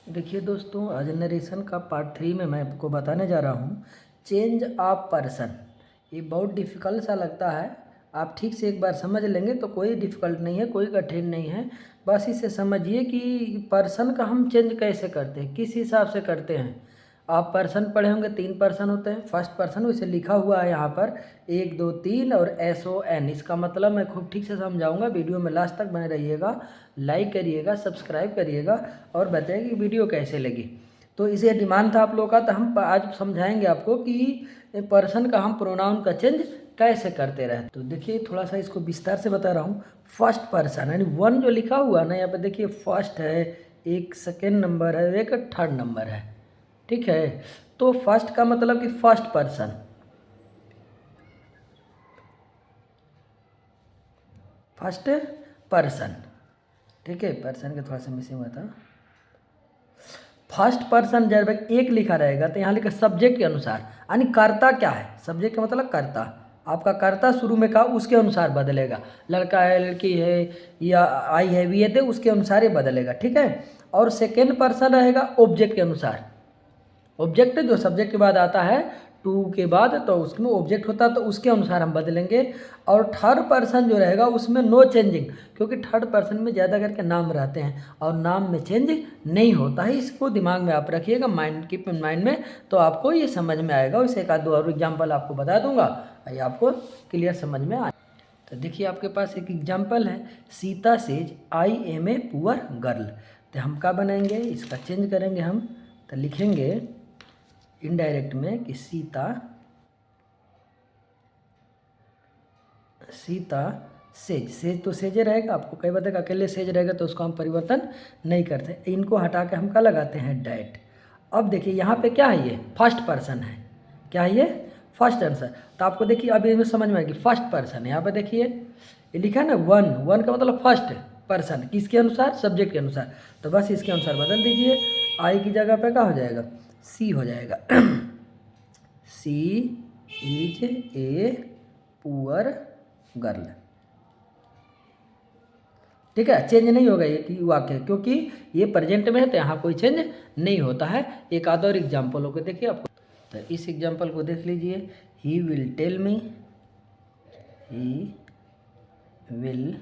देखिए दोस्तों, आज नरेशन का पार्ट 3 में मैं आपको बताने जा रहा हूँ चेंज ऑफ पर्सन। ये बहुत डिफ़िकल्ट सा लगता है। आप ठीक से एक बार समझ लेंगे तो कोई डिफ़िकल्ट नहीं है, कोई कठिन नहीं है। बस इसे समझिए कि पर्सन का हम चेंज कैसे करते हैं, किस हिसाब से करते हैं। आप पर्सन पढ़े होंगे, 3 पर्सन होते हैं। फर्स्ट पर्सन वैसे लिखा हुआ है यहाँ पर 1 2 3 और SON। इसका मतलब मैं खूब ठीक से समझाऊंगा, वीडियो में लास्ट तक बने रहिएगा। लाइक करिएगा, सब्सक्राइब करिएगा और बताइए कि वीडियो कैसे लगी। तो इसे डिमांड था आप लोगों का, तो हम आज समझाएंगे आपको कि पर्सन का हम प्रोनाउन का चेंज कैसे करते रहे। तो देखिए, थोड़ा सा इसको विस्तार से बता रहा हूँ। फर्स्ट पर्सन यानी 1 जो लिखा हुआ है ना, यहाँ पे देखिए फर्स्ट है, एक सेकेंड नंबर है, एक थर्ड नंबर है। ठीक है, तो फर्स्ट का मतलब कि फर्स्ट पर्सन, फर्स्ट पर्सन। ठीक है, पर्सन के थोड़ा सा मिसिंग हुआ था। फर्स्ट पर्सन जब एक लिखा रहेगा तो यहाँ लिखा सब्जेक्ट के अनुसार, यानी कर्ता क्या है, सब्जेक्ट का मतलब कर्ता। आपका कर्ता शुरू में कहा उसके अनुसार बदलेगा, लड़का है, लड़की है, या आई है, वी है, दे उसके अनुसार ये बदलेगा। ठीक है, और सेकेंड पर्सन रहेगा ऑब्जेक्ट के अनुसार। ऑब्जेक्ट जो सब्जेक्ट के बाद आता है, टू के बाद, तो उसमें ऑब्जेक्ट होता है तो उसके अनुसार हम बदलेंगे। और थर्ड पर्सन जो रहेगा उसमें नो चेंजिंग, क्योंकि थर्ड पर्सन में ज़्यादा करके नाम रहते हैं और नाम में चेंज नहीं होता है। इसको दिमाग में आप रखिएगा, माइंड कीप इन माइंड में, तो आपको ये समझ में आएगा। इसे एक आध दो और एग्जाम्पल आपको बता दूंगा, ये आपको क्लियर समझ में आए। तो देखिए, आपके पास एक एग्जाम्पल है, Sita says I am a poor girl. तो हम क्या बनाएंगे, इसका चेंज करेंगे हम। तो लिखेंगे इनडायरेक्ट में कि सीता सेज, सेज तो सेज रहेगा। आपको कई बार अकेले सेज रहेगा तो उसको हम परिवर्तन नहीं करते, इनको हटा के हम क्या लगाते हैं, डैट। अब देखिए यहाँ पे क्या है, ये फर्स्ट पर्सन है। क्या है ये, फर्स्ट आंसर। तो आपको देखिए अभी इसमें समझ में आएगी, फर्स्ट पर्सन है। यहाँ पे देखिए ये लिखा है ना, वन, वन का मतलब फर्स्ट पर्सन, किसके अनुसार, सब्जेक्ट के अनुसार। तो बस इसके अनुसार बदल दीजिए, आई की जगह पे क्या हो जाएगा, सी हो जाएगा। सी इज ए पुअर गर्ल। ठीक है, चेंज नहीं होगा ये कि वाक्य, क्योंकि ये प्रेजेंट में है तो यहाँ कोई चेंज नहीं होता है। एक आध और एग्जाम्पल होकर देखिए आपको। तो इस एग्जाम्पल को देख लीजिए, he will tell me, he will,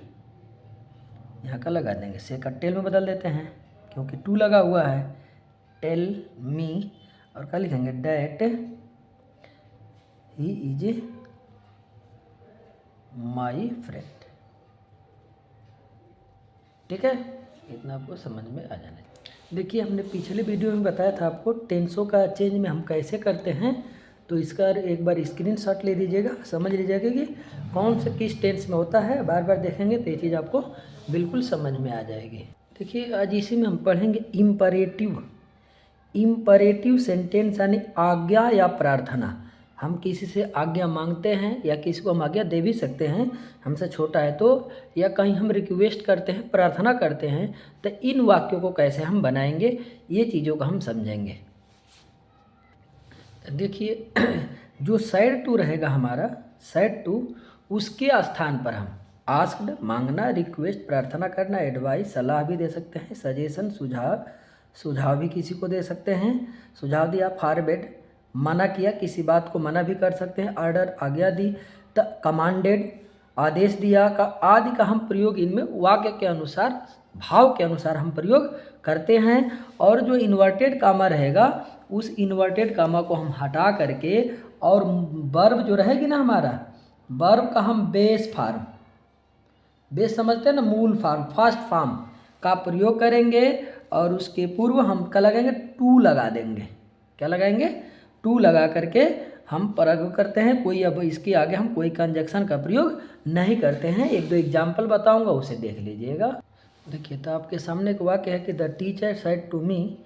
यहाँ का लगा देंगे, से का टेल में बदल देते हैं क्योंकि टू लगा हुआ है, टेल मी। और क्या लिखेंगे, that he is my friend. ठीक है, इतना आपको समझ में आ जाना चाहिए। देखिए, हमने पिछले वीडियो में बताया था आपको टेंसों का चेंज में हम कैसे करते हैं। तो इसका एक बार स्क्रीनशॉट ले लीजिएगा, समझ लीजिएगा कि कौन से किस टेंस में होता है। बार बार देखेंगे तो ये चीज़ आपको बिल्कुल समझ में आ जाएगी। देखिए, आज इसी में हम पढ़ेंगे इम्परेटिव। इम्परेटिव सेंटेंस यानी आज्ञा या प्रार्थना। हम किसी से आज्ञा मांगते हैं या किसी को हम आज्ञा दे भी सकते हैं, हमसे छोटा है तो, या कहीं हम रिक्वेस्ट करते हैं, प्रार्थना करते हैं। तो इन वाक्यों को कैसे हम बनाएंगे, ये चीज़ों को हम समझेंगे। देखिए, जो साइड टू रहेगा हमारा, साइड टू, उसके स्थान पर हम आस्क्ड मांगना, रिक्वेस्ट प्रार्थना करना, एडवाइस सलाह भी दे सकते हैं, सजेशन सुझाव, सुझाव भी किसी को दे सकते हैं। सुझाव दिया, फॉरबिड मना किया, किसी बात को मना भी कर सकते हैं, ऑर्डर आज्ञा दी, द कमांडेड आदेश दिया का, आदि का हम प्रयोग इनमें वाक्य के अनुसार, भाव के अनुसार हम प्रयोग करते हैं। और जो इन्वर्टेड कामा रहेगा, उस इन्वर्टेड कामा को हम हटा करके, और वर्ब जो रहेगी ना हमारा, वर्ब का हम बेस फॉर्म, बेस समझते हैं ना, मूल फॉर्म, फर्स्ट फॉर्म का प्रयोग करेंगे। और उसके पूर्व हम क्या लगाएंगे, टू लगा देंगे। क्या लगाएंगे, टू लगा करके हम प्रयोग करते हैं। कोई अब इसके आगे हम कोई कंजक्शन का प्रयोग नहीं करते हैं। एक दो एग्जाम्पल बताऊंगा, उसे देख लीजिएगा। देखिए, तो आपके सामने एक वाक्य है कि the teacher said to me,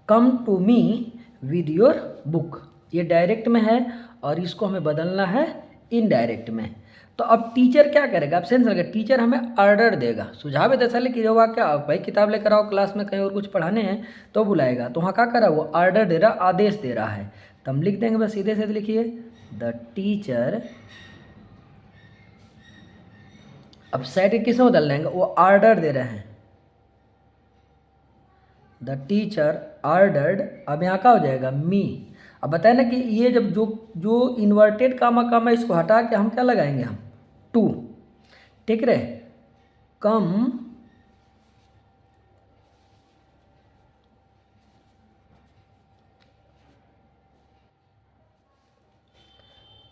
come to me with your book. ये डायरेक्ट में है और इसको हमें बदलना है इनडायरेक्ट में। तो अब टीचर क्या करेगा, अब सेंस लगे, टीचर हमें ऑर्डर देगा, सुझाव है दरअसल कि जो वाक्य भाई किताब लेकर आओ, क्लास में कहीं और कुछ पढ़ाने हैं तो बुलाएगा, तो वहाँ क्या कर रहा है, वो ऑर्डर दे रहा, आदेश दे रहा है। तो हम लिख देंगे, बस सीधे सीधे लिखिए, द टीचर। अब सेट किस में बदल देंगे, वो ऑर्डर दे रहे हैं, द टीचर ऑर्डर्ड, अब यहाँ क्या हो जाएगा मी। अब बताए ना कि ये जब जो जो इन्वर्टेड कामा कामा इसको हटा के हम क्या लगाएंगे, हम टू, ठीक रहे, कम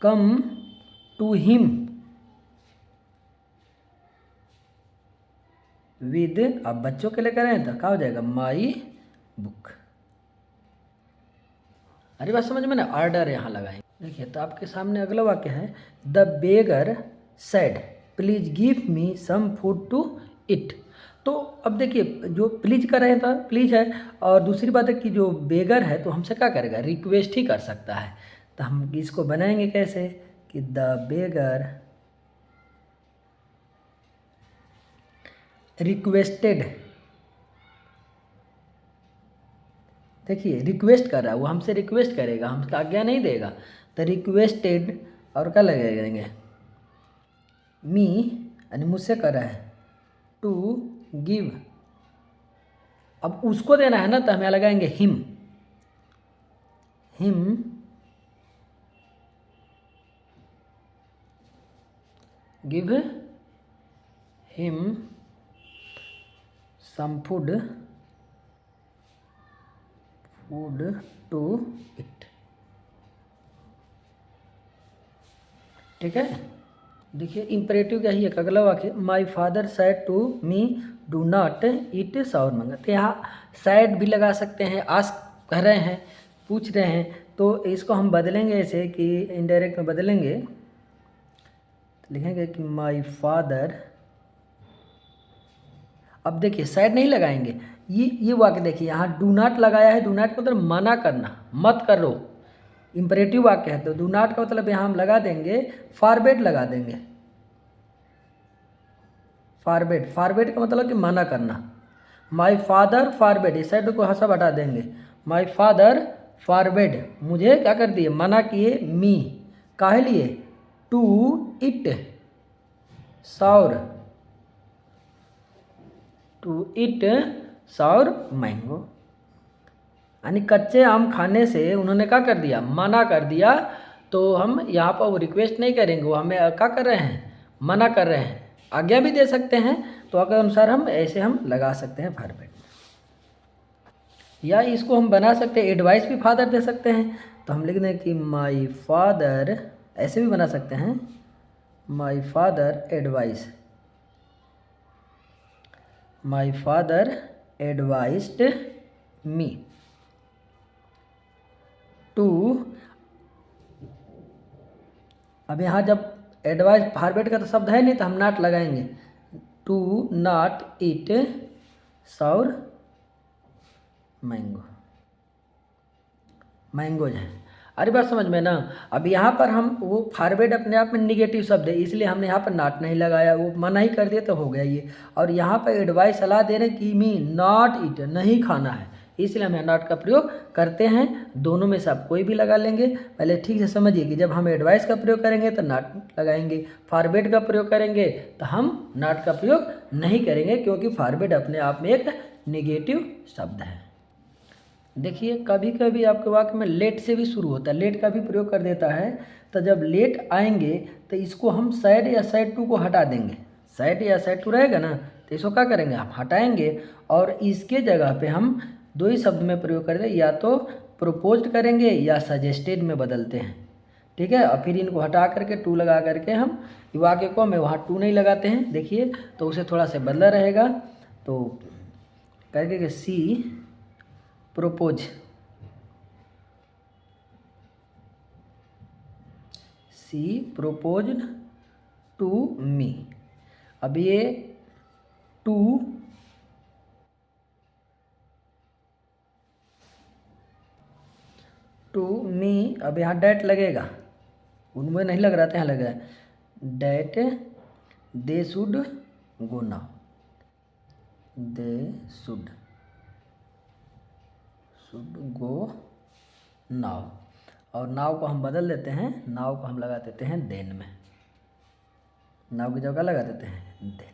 कम टू हिम विद, अब बच्चों के लिए करें तो क्या हो जाएगा, माई बुक। अरे बात समझ में ना, ऑर्डर यहाँ लगाएंगे। देखिए तो आपके सामने अगला वाक्य है, the beggar said please give me some food to eat. तो अब देखिए जो प्लीज कर रहे था, प्लीज है, और दूसरी बात है कि जो बेगर है तो हमसे क्या करेगा, रिक्वेस्ट ही कर सकता है। तो हम इसको बनाएंगे कैसे कि द बेगर रिक्वेस्टेड, देखिए रिक्वेस्ट कर रहा है वो, हमसे रिक्वेस्ट करेगा, हमसे आज्ञा नहीं देगा। तो रिक्वेस्टेड और क्या लगेंगे, मी, यानी मुझसे कर रहा है, टू गिव, अब उसको देना है ना, तो हम यहाँ लगाएंगे him, him give him some food to eat, ठीक है। देखिए इम्परेटिव क्या ही एक अगला वाक्य, my father said to me do not eat sour mango. तो यहाँ सैड भी लगा सकते हैं, आस्क कह रहे हैं, पूछ रहे हैं, तो इसको हम बदलेंगे ऐसे कि इनडायरेक्ट में बदलेंगे, तो लिखेंगे कि माई फादर, अब देखिए साइड नहीं लगाएंगे, ये वाक्य देखिए यहाँ डू नॉट लगाया है, डू नॉट का मतलब मना करना, मत करो, इम्परेटिव वाक्य है, तो डू नॉट का मतलब यहाँ हम लगा देंगे फॉरबिड, लगा देंगे फॉरबिड, फॉरबिड का मतलब कि मना करना। माई फादर फॉरबिड, इस साइड को हंसा हटा देंगे, माई फादर फॉरबिड, मुझे क्या कर दिए, मना किए, मी, काहे लिए, to eat sour, to eat sour mango, यानी कच्चे आम खाने से उन्होंने क्या कर दिया, मना कर दिया। तो हम यहाँ पर वो रिक्वेस्ट नहीं करेंगे, वो हमें क्या कर रहे हैं, मना कर रहे हैं, आज्ञा भी दे सकते हैं, तो अगर अनुसार हम ऐसे हम लगा सकते हैं फॉरबिड, या इसको हम बना सकते हैं एडवाइस भी फादर दे सकते हैं, तो हम लिख दें कि माई फादर, ऐसे भी बना सकते हैं, my father advice, my father advised me to, अब यहाँ जब एडवाइस फॉरबिड का तो शब्द है नहीं, तो हम नॉट लगाएंगे, to not eat sour mango, mangoes हैं। अरे बात समझ में ना, अब यहाँ पर हम वो फॉरबिड अपने आप में निगेटिव शब्द है, इसलिए हमने यहाँ पर नॉट नहीं लगाया, वो मना ही कर दिया तो हो गया ये। और यहाँ पर एडवाइस सलाह दे रहे कि मी नॉट ईट, नहीं खाना है, इसलिए हम नॉट का प्रयोग करते हैं। दोनों में से आप कोई भी लगा लेंगे। पहले ठीक से समझिए कि जब हम एडवाइस का प्रयोग करेंगे तो नॉट लगाएंगे, फॉरबिड का प्रयोग करेंगे तो हम नॉट का प्रयोग नहीं करेंगे, क्योंकि फॉरबिड अपने आप में एक नेगेटिव शब्द है। देखिए कभी कभी आपके वाक्य में लेट से भी शुरू होता है, लेट का भी प्रयोग कर देता है। तो जब लेट आएंगे तो इसको हम साइड या साइड टू को हटा देंगे, साइड या साइड टू रहेगा ना, तो इसको क्या करेंगे, हम हटाएंगे, और इसके जगह पे हम दो ही शब्द में प्रयोग कर दें, या तो प्रोपोज्ड करेंगे या सजेस्टेड में बदलते हैं, ठीक है। और फिर इनको हटा करके टू लगा करके हम वाक्य को में वहाँ टू नहीं लगाते हैं, देखिए तो उसे थोड़ा सा बदला रहेगा। तो करके कि she propose, she proposed to me. अब ये टू मी, अब यहाँ डैट लगेगा, उनमें नहीं लग रहा था, यहाँ लग रहा है that they should go now, they should go now, और नाव को हम बदल देते हैं, नाव को हम लगा देते हैं देन में, नाव की जगह लगा देते हैं देन।